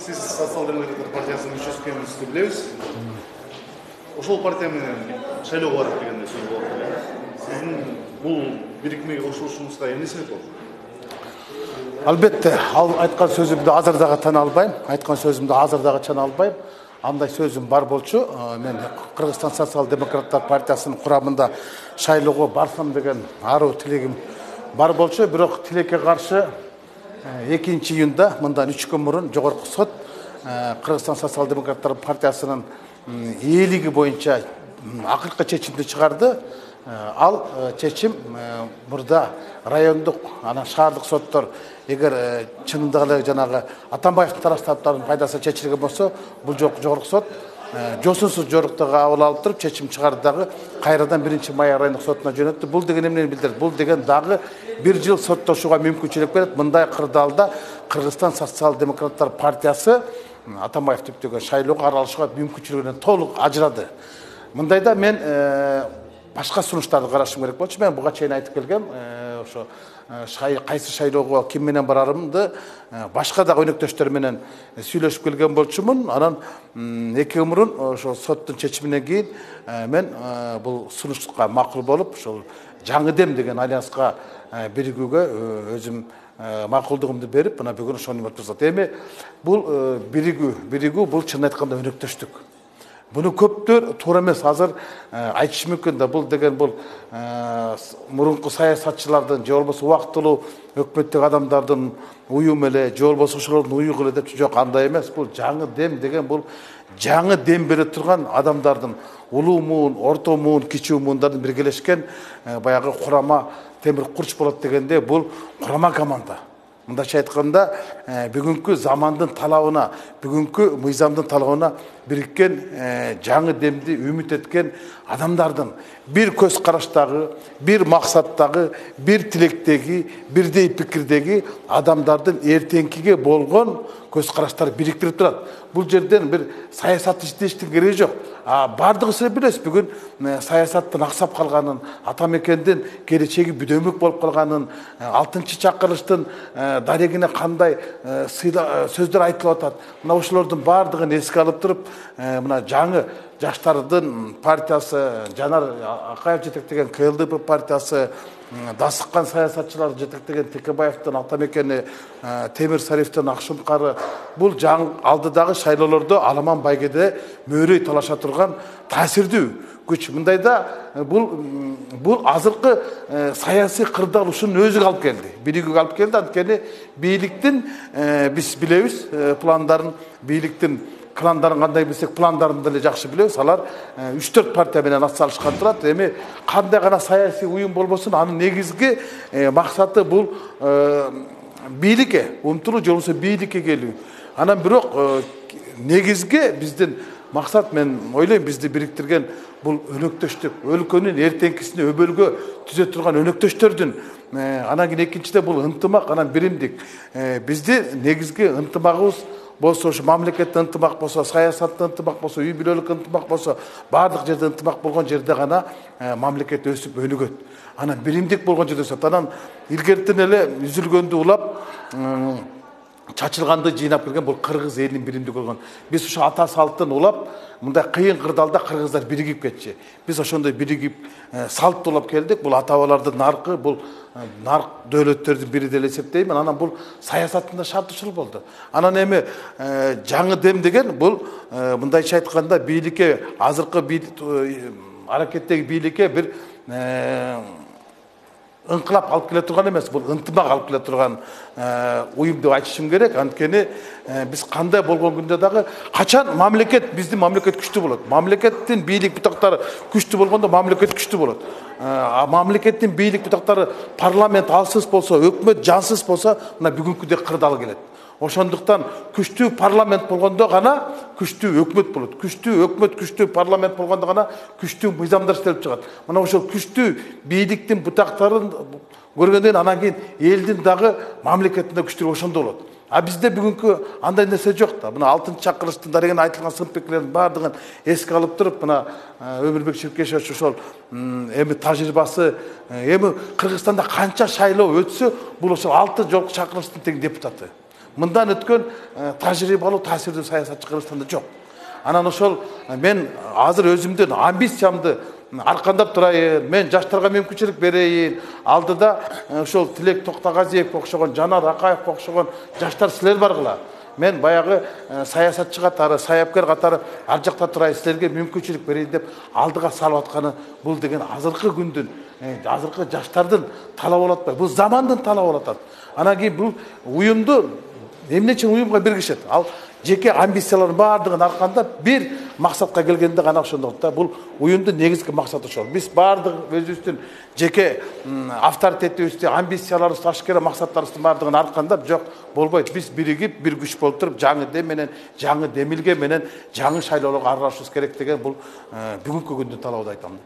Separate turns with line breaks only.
Siz Социал-демократтар партиясының мүшесі екеніңізді білеміз. Ошол партия менен шайлоого барат деген сөз болот. Сиздин бул бирикмеге кошулушуңузга эмне себеп болду?
Албетте, айткан сөзүмдү азыр дагы тана албайм. Айткан сөзүмдү азыр дагы тана албайм. Андай сөзүм бар болчу. Мен Кыргызстан Социал-демократтар партиясынын курамында шайлоого барсам деген аруу тилегим бар болчу. Бирок тилекке каршы 2 июнда мындан 3 күн мурун Жогорку сот Кыргызстан Социал-демократтар партиясынын ээлиги боюнча акыркы чечимди чыгарды. Ал чечим мурда райондук анан шаардык соттор эгер чынында эле жанагы Атамбаевдин тараптардын пайдасы чечилген болсо, бул Жогорку сот жосунсуз жоруктууга кабыл алып туруп чечим чыгарды дагы кайрадан 1-май райондук сотуна жөнөттү. Бул деген эмнени билдирет? Бул деген дагы 1 жыл соттошууга мүмкүнчүлүк берет. Мындай кырдаалда Кыргызстан Социал-демократтар партиясы Атамбаев түптөгөн шайлоого аралашууга мүмкүнчүлүгүнөн толук ажырады. Мындайда мен башка сунуштарды карашым керек болчу. Мен буга чейин айтып келгем, ошо кайсы шайлоого ким менен барарымды башка да өнөктөштөр менен сүйлөшүп келген болчумун. Анан 2 күн мурун ошо соттун чечиминен кийин мен бул сунуштукка макул болуп, ошол Жаңы дем деген альянска биригүүгө өзүм макулдугумду берип, мына бүгүн ошону өткөзөт. Эми бул биригүү бул чын айтканда өнөктөштүк. Bunu köptür tуура эмес азыр айтыш мүмкүн да бул деген бул мурунку саясатчылардын же болбосо убактылуу өкмөттүк адамдардын уюму эле же болбосо ошолордун уюгу эле деп жок, андай эмес. Бул жаңы дем деген бул жаңы дем бере турган адамдардын улуу муун, орто муун, кичүү муундардын биргелешкен баягы курама темир курч болот дегенде бул курама команда. Мындайча айтканда бүгүнкү замандын талабына, бүгүнкү мыйзамдын талабына бириккен жаңы демди үмүт эткен адамдардын бир көз караштагы, бир максаттагы, бир тилектеги, бирдей пикирдеги адамдардын эртеңкиге болгон көз караштары бириктирип турат. Бул жерден бир саясат иштештин кереги жок. Бардыгы билесиз, бүгүн саясаттын аксап калганын, ата мекендин келечеги бүдөмүк болуп калганын, 6-чакырылыштын дарегине кандай сөздөр айтылып атат. Мына ошолордун бардыгын эске алып туруп, мына жаңы жаштардын партиясы, Жанар Акаев жетектеген КЛДП партиясы, дасыккан саясатчылар жетектеген Текебаевдин ата мекени, Темир Сариевдин Акшумкары, бул алдыдагы шайлоолордо Аламан байгеде мөөрөй талаша турган таасирдүү күч. Мындайда бул азыркы саясий кырдаал ушунун өзүгө алып келди. Биригүүгө алып келди. Анткени бийликтин биз билебиз пландарын, бийликтин пландарын кандай билсек, пландарын деле жакшы билебиз. Алар 3-4 партия менен атсалышкан турат. Эми кандай гана саясий уюм болбосун, анын негизги максаты бул бийликке умтулуу, же болбосо бийликке келүү. Анан бирок негизги биздин максат, мен ойлойм, бизди бириктирген бул өнөктөштүк, өлкөнүн эртеңкисине өбөлгө түзө турган өнөктөштөрдүн. Анан кийин экинчиде бул ынтымак, анан биримдик. Бизди негизги ынтымагыбыз болсо, ошо мамлекеттик ынтымак болсо, саясаттын ынтымак болсо, үй бүлөлүк ынтымак болсо, баардык жерде ынтымак болгон жерде гана мамлекет өсүп өнүгөт. Анан биримдик болгон жерде өсөт. Анан илгертен эле үзүлгөндү улап, чачылганды жыйнап келген бул кыргыз элинин биримдиги болгон. Биз ошо ата салттан улап, мындай кыйын кырдаалда кыргыздар биригип кетчи. Биз ошондой биригип салт улап келдик. Бул ата-бабалардын наркы, бул нарк дөөлөттөрдүн бири деп эсептейм. Анан бул саясатында шарт ушул болду. Анан эми жаңы дем деген бул мындайча айтканда бийликке, азыркы аракеттеги бийликке бир ыңкылап алып келе турган эмес, бул ынтымак алып келе турган уюм деп айтышым керек. Анткени биз кандай болгон күндө дагы качан мамлекет, биздин мамлекет күчтүү болот. Мамлекеттин бийлик бутактары күчтүү болгондо мамлекет күчтүү болот. Мамлекеттин бийлик бутактары парламент алсыз болсо, өкмөт жансыз болсо, мына бүгүнкүдөй кырдаал келет. Ошондуктан күчтүү парламент болгондо гана күчтүү өкмөт болот. Күчтүү өкмөт, күчтүү парламент болгондо гана күчтүү мыйзамдар иштелип чыгат. Мына ошол күчтүү бийликтин бутактарын көргөндөн анан кийин элдин дагы мамлекеттин да күчтүү ошондо болот. А бизде бүгүнкү андай нерсе жок да. Мына 6-чакырылыштын дарегине айтылган сын пикирлердин баардыгын эске алып туруп, мына Өмүрбек Ширкешев ошол эми тажрыйбасы, эми Кыргызстанда канча шайлоо өтсө, бул ошол 6 жолку чакырылыштын тең депутаты. мындан өткен тажрыйбалуу таасирдүү саясатчы Кыргызстанда жок. Анан ошол мен азыр өзүмдүн амбициямды аркандап турайын, мен жаштарга мүмкүнчүлүк берейин. Алдыда ошол Тилек Токтогазиев окшогон, Жанар Акаев окшогон жаштар силер баргыла. Мен баягы саясатчы катары, саяпкер катары ар жакта турайын, силерге мүмкүнчүлүк берейин деп алдыга салып атканы бул деген азыркы күндүн, азыркы жаштардын талабы болуп атпайбы? Бул замандын талабы болуп атат. Анан кийин бул уюмду эмне үчүн уюмга биргишет? Ал жеке амбициялардын баардыгын аркандап бир максатка келгенде гана ошондуктан да бул уюмдун негизги максаты ошол. Биз баардык өзүбүздүн жеке авторитетибизди, амбицияларыбызды, ашкера максаттарыбыздын баардыгын аркандап жок болбойт. Биз биригип, бир күч болуп туруп, жаңы дем менен, жаңы демилге менен, жаңы шайлоолорго аралашышыбыз керек деген бул бүгүнкү күндүн талабы деп айтам.